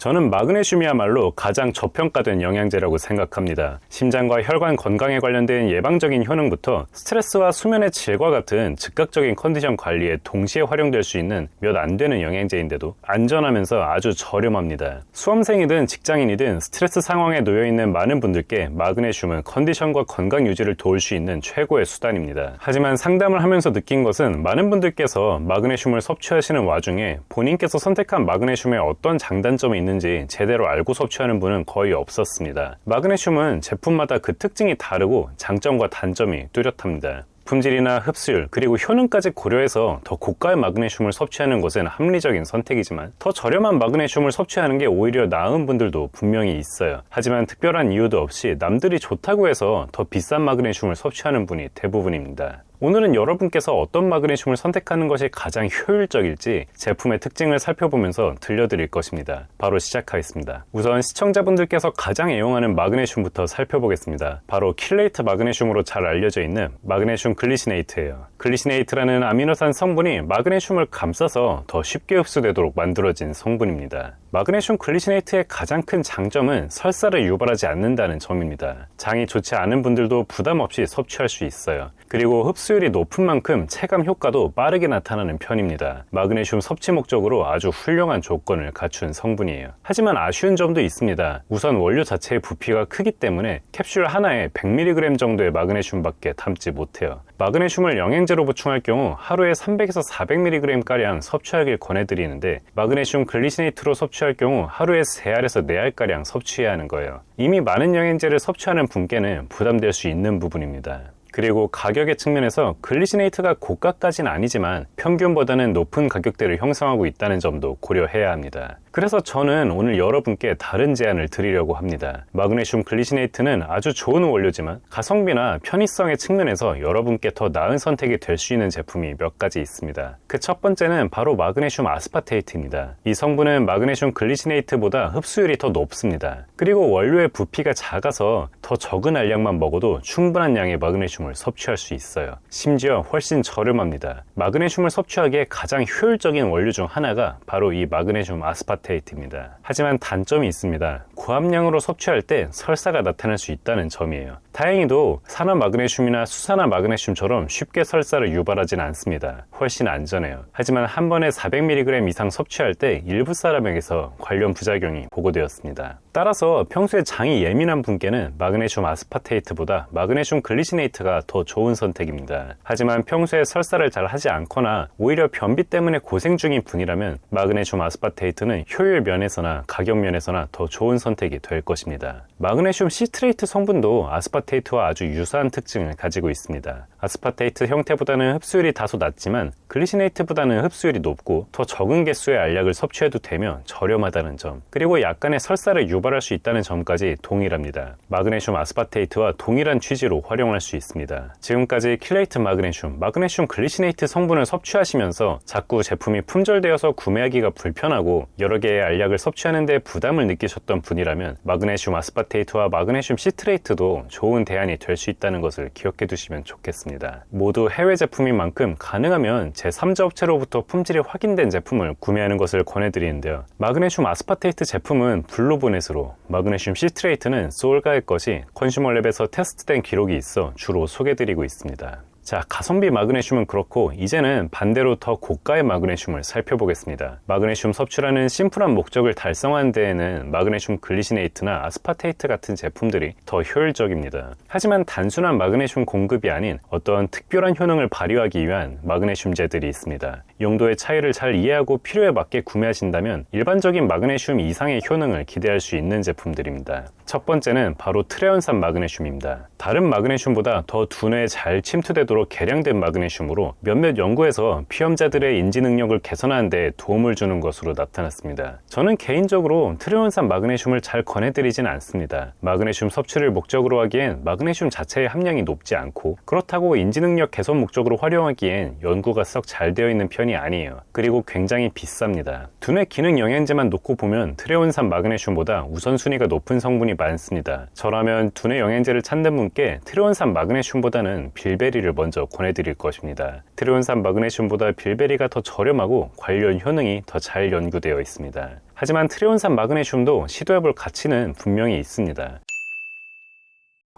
저는 마그네슘이야말로 가장 저평가된 영양제라고 생각합니다. 심장과 혈관 건강에 관련된 예방적인 효능부터 스트레스와 수면의 질과 같은 즉각적인 컨디션 관리에 동시에 활용될 수 있는 몇 안 되는 영양제인데도 안전하면서 아주 저렴합니다. 수험생이든 직장인이든 스트레스 상황에 놓여있는 많은 분들께 마그네슘은 컨디션과 건강 유지를 도울 수 있는 최고의 수단입니다. 하지만 상담을 하면서 느낀 것은 많은 분들께서 마그네슘을 섭취하시는 와중에 본인께서 선택한 마그네슘에 어떤 장단점이 있는지 제대로 알고 섭취하는 분은 거의 없었습니다. 마그네슘은 제품마다 그 특징이 다르고 장점과 단점이 뚜렷합니다. 품질이나 흡수율 그리고 효능까지 고려해서 더 고가의 마그네슘을 섭취하는 것은 합리적인 선택이지만 더 저렴한 마그네슘을 섭취하는 게 오히려 나은 분들도 분명히 있어요. 하지만 특별한 이유도 없이 남들이 좋다고 해서 더 비싼 마그네슘을 섭취하는 분이 대부분입니다. 오늘은 여러분께서 어떤 마그네슘을 선택하는 것이 가장 효율적일지 제품의 특징을 살펴보면서 들려드릴 것입니다. 바로 시작하겠습니다. 우선 시청자분들께서 가장 애용하는 마그네슘부터 살펴보겠습니다. 바로 킬레이트 마그네슘으로 잘 알려져 있는 마그네슘 글리시네이트예요. 글리시네이트라는 아미노산 성분이 마그네슘을 감싸서 더 쉽게 흡수되도록 만들어진 성분입니다. 마그네슘 글리시네이트의 가장 큰 장점은 설사를 유발하지 않는다는 점입니다. 장이 좋지 않은 분들도 부담 없이 섭취할 수 있어요. 그리고 흡수율이 높은 만큼 체감 효과도 빠르게 나타나는 편입니다. 마그네슘 섭취 목적으로 아주 훌륭한 조건을 갖춘 성분이에요. 하지만 아쉬운 점도 있습니다. 우선 원료 자체의 부피가 크기 때문에 캡슐 하나에 100mg 정도의 마그네슘밖에 담지 못해요. 마그네슘을 영양제로 보충할 경우 하루에 300에서 400mg가량 섭취하길 권해드리는데 마그네슘 글리시네이트로 섭취할 경우 하루에 3알에서 4알가량 섭취해야 하는 거예요. 이미 많은 영양제를 섭취하는 분께는 부담될 수 있는 부분입니다. 그리고 가격의 측면에서 글리시네이트가 고가까지는 아니지만 평균보다는 높은 가격대를 형성하고 있다는 점도 고려해야 합니다. 그래서 저는 오늘 여러분께 다른 제안을 드리려고 합니다. 마그네슘 글리시네이트는 아주 좋은 원료지만 가성비나 편의성의 측면에서 여러분께 더 나은 선택이 될 수 있는 제품이 몇 가지 있습니다. 그 첫 번째는 바로 마그네슘 아스파테이트입니다. 이 성분은 마그네슘 글리시네이트보다 흡수율이 더 높습니다. 그리고 원료의 부피가 작아서 더 적은 알량만 먹어도 충분한 양의 마그네슘을 섭취할 수 있어요. 심지어 훨씬 저렴합니다. 마그네슘을 섭취하기에 가장 효율적인 원료 중 하나가 바로 이 마그네슘 아스파테이트입니다. 하지만 단점이 있습니다. 고함량으로 섭취할 때 설사가 나타날 수 있다는 점이에요. 다행히도 산화 마그네슘이나 수산화 마그네슘처럼 쉽게 설사를 유발하진 않습니다. 훨씬 안전해요. 하지만 한 번에 400mg 이상 섭취할 때 일부 사람에게서 관련 부작용이 보고되었습니다. 따라서 평소에 장이 예민한 분께는 마그네슘 아스파테이트보다 마그네슘 글리시네이트가 더 좋은 선택입니다. 하지만 평소에 설사를 잘 하지 않거나 오히려 변비 때문에 고생 중인 분이라면 마그네슘 아스파테이트는 효율 면에서나 가격 면에서나 더 좋은 선택이 될 것입니다. 마그네슘 시트레이트 성분도 아스파테이트와 아주 유사한 특징을 가지고 있습니다. 아스파테이트 형태보다는 흡수율이 다소 낮지만 글리시네이트보다는 흡수율이 높고 더 적은 개수의 알약을 섭취해도 되며 저렴하다는 점, 그리고 약간의 설사를 유발할 수 있다는 점까지 동일합니다. 마그네슘 아스파테이트와 동일한 취지로 활용할 수 있습니다. 지금까지 킬레이트 마그네슘, 마그네슘 글리시네이트 성분을 섭취하시면서 자꾸 제품이 품절되어서 구매하기가 불편하고 여러 개의 알약을 섭취하는 데 부담을 느끼셨던 분이라면 마그네슘 아스파테이트와 마그네슘 시트레이트도 좋은 대안이 될 수 있다는 것을 기억해 두시면 좋겠습니다. 모두 해외 제품인 만큼 가능하면 제3자 업체로부터 품질이 확인된 제품을 구매하는 것을 권해드리는데요. 마그네슘 아스파테이트 제품은 블루보넷으로, 마그네슘 시트레이트는 소울가의 것이 컨슈머랩에서 테스트된 기록이 있어 주로 소개드리고 있습니다. 자, 가성비 마그네슘은 그렇고 이제는 반대로 더 고가의 마그네슘을 살펴보겠습니다. 마그네슘 섭취라는 심플한 목적을 달성하는 데에는 마그네슘 글리시네이트나 아스파테이트 같은 제품들이 더 효율적입니다. 하지만 단순한 마그네슘 공급이 아닌 어떤 특별한 효능을 발휘하기 위한 마그네슘제들이 있습니다. 용도의 차이를 잘 이해하고 필요에 맞게 구매하신다면 일반적인 마그네슘 이상의 효능을 기대할 수 있는 제품들입니다. 첫 번째는 바로 트레온산 마그네슘입니다. 다른 마그네슘보다 더 두뇌에 잘 침투되도록 개량된 마그네슘으로 몇몇 연구에서 피험자들의 인지 능력을 개선하는 데 도움을 주는 것으로 나타났습니다. 저는 개인적으로 트레온산 마그네슘을 잘 권해드리진 않습니다. 마그네슘 섭취를 목적으로 하기엔 마그네슘 자체의 함량이 높지 않고 그렇다고 인지 능력 개선 목적으로 활용하기엔 연구가 썩 잘 되어 있는 편이 아니에요. 그리고 굉장히 비쌉니다. 두뇌 기능 영양제만 놓고 보면 트레온산 마그네슘보다 우선순위가 높은 성분이 많습니다. 저라면 두뇌 영양제를 찾는 분께 트레온산 마그네슘보다는 빌베리를 먼저 권해드릴 것입니다. 트레온산 마그네슘보다 빌베리가 더 저렴하고 관련 효능이 더 잘 연구되어 있습니다. 하지만 트리온산 마그네슘도 시도해볼 가치는 분명히 있습니다.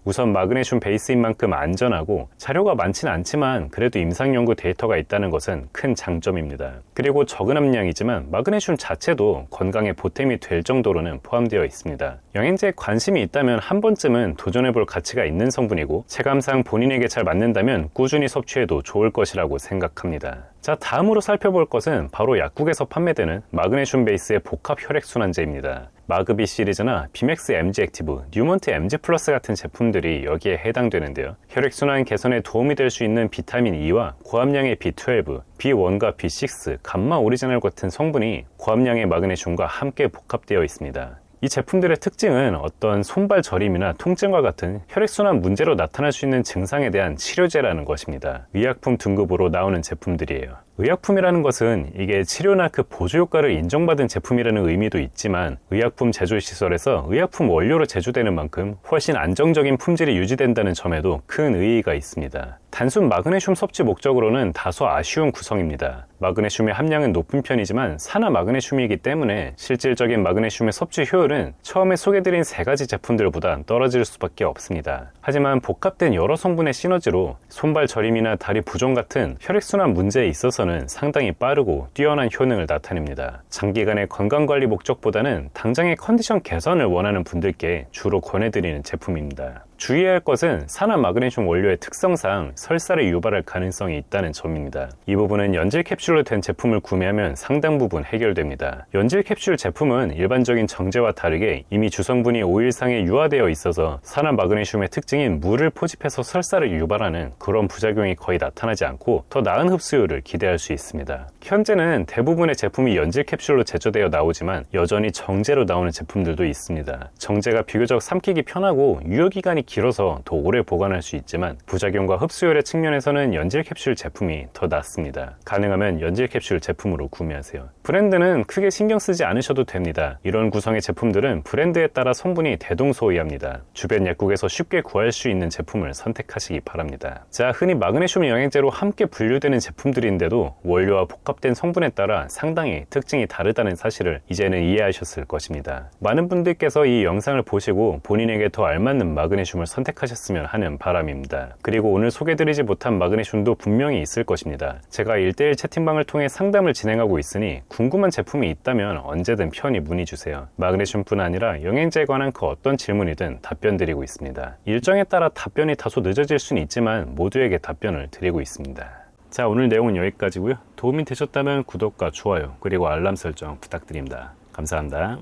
우선 마그네슘 베이스인 만큼 안전하고 자료가 많지는 않지만 그래도 임상연구 데이터가 있다는 것은 큰 장점입니다. 그리고 적은 함량이지만 마그네슘 자체도 건강에 보탬이 될 정도로는 포함되어 있습니다. 영양제에 관심이 있다면 한 번쯤은 도전해볼 가치가 있는 성분이고 체감상 본인에게 잘 맞는다면 꾸준히 섭취해도 좋을 것이라고 생각합니다. 자, 다음으로 살펴볼 것은 바로 약국에서 판매되는 마그네슘 베이스의 복합 혈액순환제입니다. 마그비 시리즈나 비맥스 MG 액티브, 뉴먼트 MG 플러스 같은 제품들이 여기에 해당되는데요. 혈액순환 개선에 도움이 될 수 있는 비타민 E와 고함량의 B12, B1과 B6, 감마 오리지널 같은 성분이 고함량의 마그네슘과 함께 복합되어 있습니다. 이 제품들의 특징은 어떤 손발 저림이나 통증과 같은 혈액순환 문제로 나타날 수 있는 증상에 대한 치료제라는 것입니다. 의약품 등급으로 나오는 제품들이에요. 의약품이라는 것은 이게 치료나 그 보조 효과를 인정받은 제품이라는 의미도 있지만 의약품 제조시설에서 의약품 원료로 제조되는 만큼 훨씬 안정적인 품질이 유지된다는 점에도 큰 의의가 있습니다. 단순 마그네슘 섭취 목적으로는 다소 아쉬운 구성입니다. 마그네슘의 함량은 높은 편이지만 산화 마그네슘이기 때문에 실질적인 마그네슘의 섭취 효율은 처음에 소개드린 세 가지 제품들보다 떨어질 수밖에 없습니다. 하지만 복합된 여러 성분의 시너지로 손발 저림이나 다리 부종 같은 혈액순환 문제에 있어서는 상당히 빠르고 뛰어난 효능을 나타냅니다. 장기간의 건강관리 목적보다는 당장의 컨디션 개선을 원하는 분들께 주로 권해드리는 제품입니다. 주의해야 할 것은 산화 마그네슘 원료의 특성상 설사를 유발할 가능성이 있다는 점입니다. 이 부분은 연질 캡슐로 된 제품을 구매하면 상당 부분 해결됩니다. 연질 캡슐 제품은 일반적인 정제와 다르게 이미 주성분이 오일상에 유화되어 있어서 산화 마그네슘의 특징인 물을 포집해서 설사를 유발하는 그런 부작용이 거의 나타나지 않고 더 나은 흡수율을 기대할 수 있습니다. 현재는 대부분의 제품이 연질 캡슐로 제조되어 나오지만 여전히 정제로 나오는 제품들도 있습니다. 정제가 비교적 삼키기 편하고 유효기간이 길어서 더 오래 보관할 수 있지만 부작용과 흡수율의 측면에서는 연질 캡슐 제품이 더 낫습니다. 가능하면 연질 캡슐 제품으로 구매하세요. 브랜드는 크게 신경 쓰지 않으셔도 됩니다. 이런 구성의 제품들은 브랜드에 따라 성분이 대동소이합니다. 주변 약국에서 쉽게 구할 수 있는 제품을 선택하시기 바랍니다. 자, 흔히 마그네슘 영양제로 함께 분류되는 제품들인데도 원료와 복합된 성분에 따라 상당히 특징이 다르다는 사실을 이제는 이해하셨을 것입니다. 많은 분들께서 이 영상을 보시고 본인에게 더 알맞는 마그네슘을 선택하셨으면 하는 바람입니다. 그리고 오늘 소개드리지 못한 마그네슘도 분명히 있을 것입니다. 제가 1:1 채팅방을 통해 상담을 진행하고 있으니 궁금한 제품이 있다면 언제든 편히 문의주세요. 마그네슘뿐 아니라 영양제에 관한 그 어떤 질문이든 답변 드리고 있습니다. 일정에 따라 답변이 다소 늦어질 수는 있지만 모두에게 답변을 드리고 있습니다. 자, 오늘 내용은 여기까지고요. 도움이 되셨다면 구독과 좋아요 그리고 알람 설정 부탁드립니다. 감사합니다.